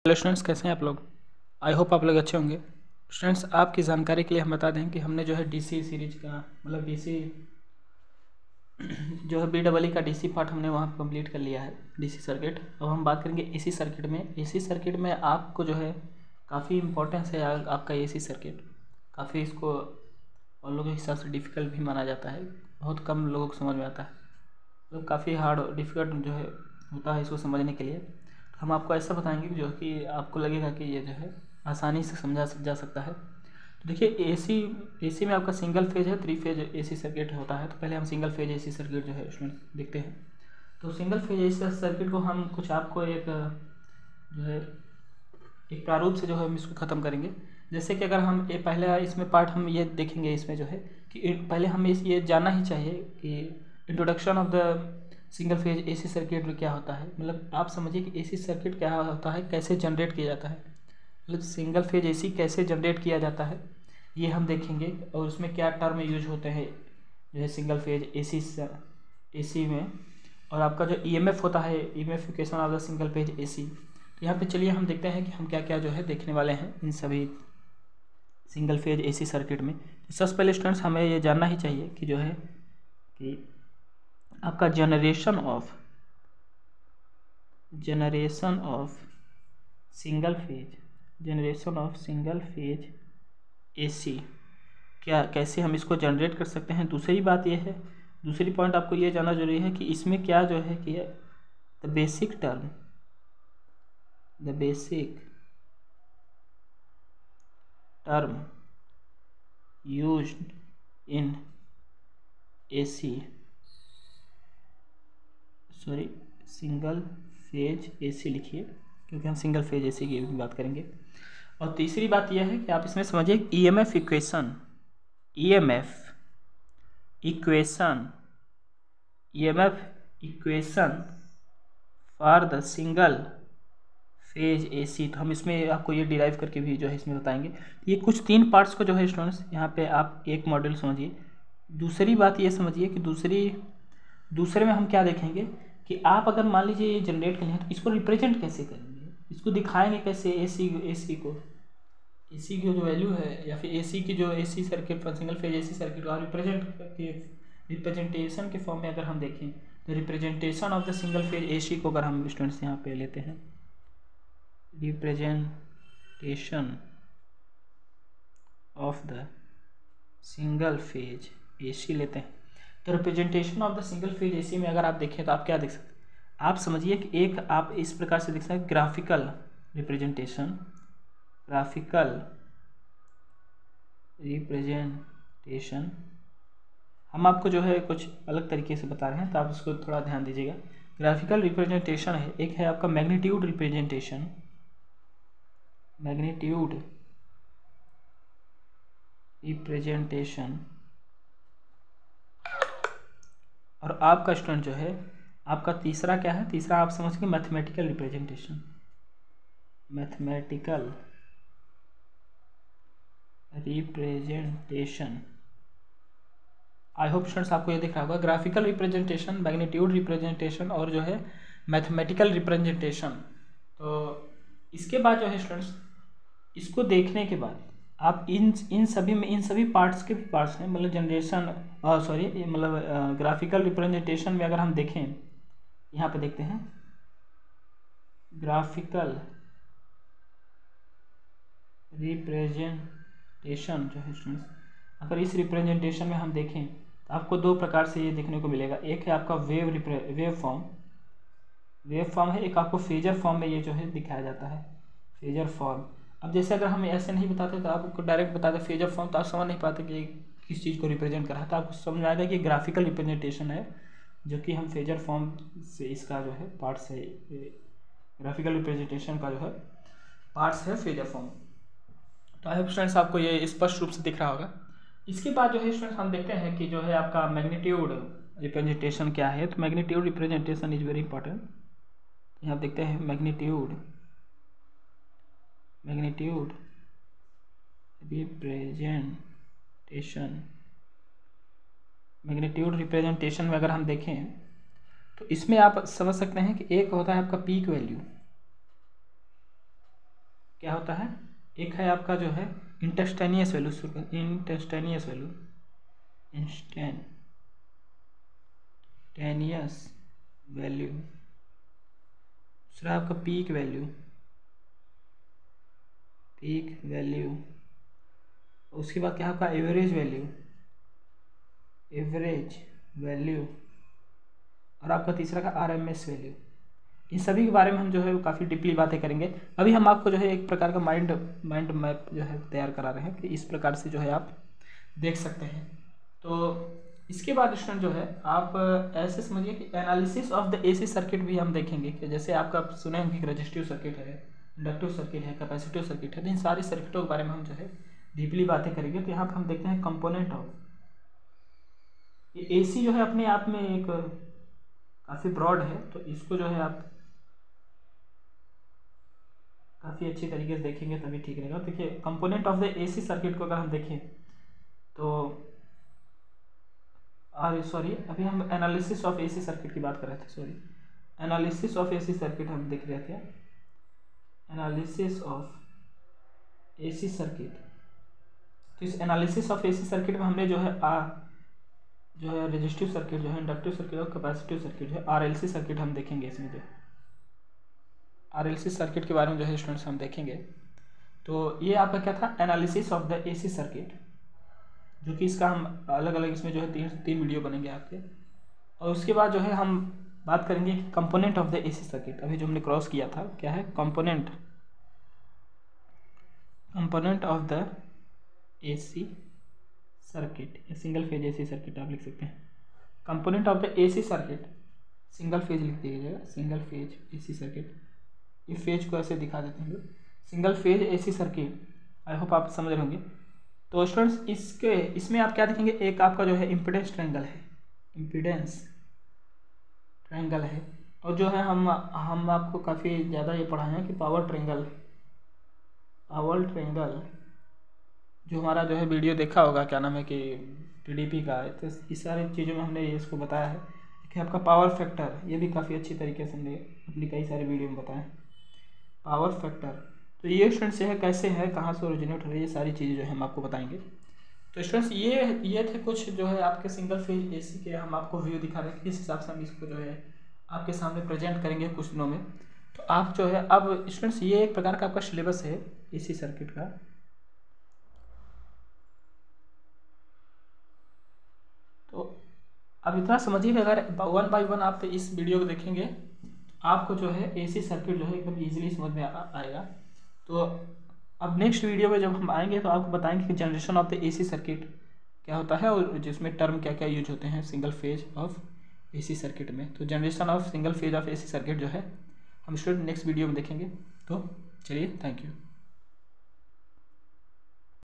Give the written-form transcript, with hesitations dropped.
Hello students, कैसे हैं आप लोग। आई होप आप लोग अच्छे होंगे। स्टूडेंट्स, आपकी जानकारी के लिए हम बता दें कि हमने जो है डीसी सीरीज का मतलब डीसी जो है BEE का डीसी पार्ट हमने वहाँ कंप्लीट कर लिया है, डीसी सर्किट। अब हम बात करेंगे एसी सर्किट में। एसी सर्किट में आपको जो है काफ़ी इम्पोर्टेंस है आपका एसी सर्किट। काफ़ी इसको और लोगों के हिसाब से डिफ़िकल्ट भी माना जाता है, बहुत कम लोगों को समझ में आता है, मतलब काफ़ी हार्ड डिफ़िकल्ट जो है होता है इसको समझने के लिए। हम आपको ऐसा बताएंगे जो कि आपको लगेगा कि ये जो है आसानी से समझा जा सकता है। तो देखिए, एसी में आपका सिंगल फेज है, 3 फेज एसी सर्किट होता है। तो पहले हम सिंगल फेज एसी सर्किट जो है उसमें देखते हैं। तो सिंगल फेज एसी सर्किट को हम कुछ आपको एक जो है एक प्रारूप से जो है हम इसको ख़त्म करेंगे। जैसे कि अगर हम ये पहले इसमें पार्ट हम ये देखेंगे, इसमें जो है कि पहले हमें ये जानना ही चाहिए कि introduction of the single phase AC circuit में क्या होता है। मतलब आप समझिए कि एसी सर्किट क्या होता है, कैसे जनरेट किया जाता है, मतलब सिंगल फेज एसी कैसे जनरेट किया जाता है, ये हम देखेंगे। और उसमें क्या टर्म यूज होते हैं जो है सिंगल फेज एसी में। और आपका जो ईएमएफ होता है, EMF equation of the single phase AC. तो यहाँ पे चलिए हम देखते हैं कि हम क्या क्या जो है देखने वाले हैं इन सभी सिंगल फेज एसी सर्किट में। सबसे पहले स्टूडेंट्स, हमें ये जानना ही चाहिए कि जो है कि आपका generation of single phase AC क्या, कैसे हम इसको जनरेट कर सकते हैं। दूसरी बात यह है, दूसरी पॉइंट आपको ये जानना जरूरी है कि इसमें क्या जो है कि the basic term used in single phase AC लिखिए, क्योंकि हम सिंगल फेज एसी की बात करेंगे। और तीसरी बात यह है कि आप इसमें समझिए EMF equation for the single phase AC. तो हम इसमें आपको ये डिराइव करके भी जो है इसमें बताएंगे। ये कुछ 3 पार्ट्स को जो है स्टूडेंट्स यहाँ पे आप एक मॉड्यूल समझिए। दूसरी बात ये समझिए कि दूसरे में हम क्या देखेंगे कि आप अगर मान लीजिए ये जनरेट करनी है तो इसको रिप्रेजेंट कैसे करेंगे, इसको दिखाएंगे कैसे। एसी की जो वैल्यू है या फिर एसी की जो AC circuit single phase AC circuit का रिप्रेजेंटेशन के फॉर्म में अगर हम देखें तो representation of the single phase AC को अगर हम स्टूडेंट्स यहाँ पे लेते हैं, representation of the single phase AC लेते हैं, तो representation of the single phase AC में अगर आप देखें तो आप क्या देख सकते हैं। आप समझिए कि एक आप इस प्रकार से देख सकते हैं ग्राफिकल रिप्रेजेंटेशन हम आपको जो है कुछ अलग तरीके से बता रहे हैं, तो आप इसको थोड़ा ध्यान दीजिएगा। ग्राफिकल रिप्रेजेंटेशन है, एक है आपका मैग्नीट्यूड रिप्रेजेंटेशन, और आपका स्टूडेंट जो है आपका तीसरा क्या है, तीसरा आप समझ के mathematical representation. I hope students आपको ये दिख रहा होगा, ग्राफिकल रिप्रेजेंटेशन, मैग्नीट्यूड रिप्रेजेंटेशन और जो है मैथमेटिकल रिप्रेजेंटेशन। तो इसके बाद जो है स्टूडेंट्स, इसको देखने के बाद आप इन सभी पार्ट्स के भी पार्ट्स हैं, मतलब ग्राफिकल रिप्रेजेंटेशन में अगर हम देखें, यहाँ पे देखते हैं ग्राफिकल रिप्रेजेंटेशन जो है स्टूडेंट्स, अगर इस रिप्रेजेंटेशन में हम देखें तो आपको 2 प्रकार से ये देखने को मिलेगा। एक है आपका वेव फॉर्म है, एक आपको फेजर फॉर्म में ये जो है दिखाया जाता है, फेजर फॉर्म। अब जैसे अगर हम ऐसे नहीं बताते तो आपको डायरेक्ट बताते फेजर फॉर्म, तो आप समझ नहीं पाते कि किस चीज़ को रिप्रेजेंट कर रहा है। तो आपको समझ आएगा कि ग्राफिकल रिप्रेजेंटेशन है, जो कि हम फेजर फॉर्म से इसका जो है पार्ट्स है, ग्राफिकल रिप्रेजेंटेशन का जो है पार्ट्स है फेजर फॉर्म। तो आई होप स्टूडेंट्स आपको ये स्पष्ट रूप से दिख रहा होगा। इसके बाद जो है स्टूडेंट्स हम देखते हैं कि जो है आपका मैग्नीट्यूड रिप्रेजेंटेशन क्या है। तो magnitude representation is very important. यहाँ देखते हैं मैग्नीट्यूड रिप्रेजेंटेशन में अगर हम देखें तो इसमें आप समझ सकते हैं कि एक होता है आपका पीक वैल्यू, क्या होता है, एक है आपका जो है इंस्टेंटेनियस वैल्यू, इंस्टेंटेनियस वैल्यू, दूसरा आपका पीक वैल्यू, उसके बाद क्या आपका एवरेज वैल्यू, और आपका तीसरा का RMS वैल्यू। इन सभी के बारे में हम जो है काफ़ी डीपली बातें करेंगे। अभी हम आपको जो है एक प्रकार का माइंड मैप जो है तैयार करा रहे हैं कि इस प्रकार से जो है आप देख सकते हैं। तो इसके बाद स्टूडेंट जो है आप ऐसे समझिए कि analysis of the AC circuit भी हम देखेंगे कि जैसे आपका सुने हैं कि रजिस्टिव सर्किट है, इंडक्टिव सर्किट है, कैपेसिटिव सर्किट है, तो इन सारी सर्किटों के बारे में हम जो है डीपली बातें करेंगे। तो यहाँ पर हम देखते हैं कंपोनेंट ऑफ ये AC जो है अपने आप में एक काफ़ी ब्रॉड है, तो इसको जो है आप काफ़ी अच्छी तरीके से देखेंगे तभी ठीक रहेगा। देखिए component of the AC circuit को अगर हम देखें तो अभी हम एनालिसिस ऑफ AC सर्किट की बात कर रहे थे, एनालिसिस ऑफ AC सर्किट हम देख रहे थे, एनालिसिस ऑफ AC सर्किट। तो इस एनालिसिस ऑफ AC सर्किट में हमने जो है रेजिस्टिव सर्किट जो है, इंडक्टिव सर्किट और कैपेसिटिव सर्किट जो है, RLC सर्किट हम देखेंगे। इसमें जो RLC सर्किट के बारे में जो है स्टूडेंट्स हम देखेंगे। तो ये आपका क्या था, analysis of the AC circuit, जो कि इसका हम अलग अलग इसमें जो है तीन वीडियो बनेंगे आपके। और उसके बाद जो है हम बात करेंगे कि component of the AC circuit. अभी जो हमने क्रॉस किया था क्या है, component of the AC circuit, या सिंगल फेज AC सर्किट आप लिख सकते हैं। Component of the AC circuit, single phase लिख दीजिएगा, सिंगल फेज AC सर्किट। ये फेज को ऐसे दिखा देते हैं, single phase AC circuit. I hope आप समझ रहे होंगे। तो स्टूडेंट्स इसमें आप क्या देखेंगे, एक आपका जो है इम्पीडेंस ट्रायंगल है, और जो है हम आपको काफ़ी ज़्यादा ये पढ़ाए हैं कि पावर ट्रायंगल जो हमारा जो है वीडियो देखा होगा, क्या नाम है कि TDP का है। तो इस सारी चीज़ों में हमने इसको बताया है कि आपका पावर फैक्टर, ये भी काफ़ी अच्छी तरीके से हमने अपनी कई सारे वीडियो में बताया पावर फैक्टर। तो ये स्टूडेंट्स है कैसे है, कहाँ से ओरिजिनेट हो रही है, ये सारी चीज़ें जो है हम आपको बताएंगे। तो स्टूडेंट्स ये थे कुछ जो है आपके सिंगल फेज AC के हम आपको व्यू दिखा रहे हैं, किस हिसाब से हम इसको जो है आपके सामने प्रेजेंट करेंगे कुछ दिनों में। तो आप जो है अब स्टूडेंट्स ये एक प्रकार का आपका सिलेबस है AC सर्किट का। तो अब इतना समझिए कि अगर 1 बाय 1 आप इस वीडियो को देखेंगे आपको जो है AC सर्किट जो है एकदम ईजिली समझ में आएगा। तो अब नेक्स्ट वीडियो में जब हम आएंगे तो आपको बताएंगे कि generation of the AC circuit क्या होता है, और जिसमें टर्म क्या क्या यूज होते हैं single phase of AC circuit में। तो generation of single phase of AC circuit जो है हम स्टूडेंट नेक्स्ट वीडियो में देखेंगे। तो चलिए, थैंक यू।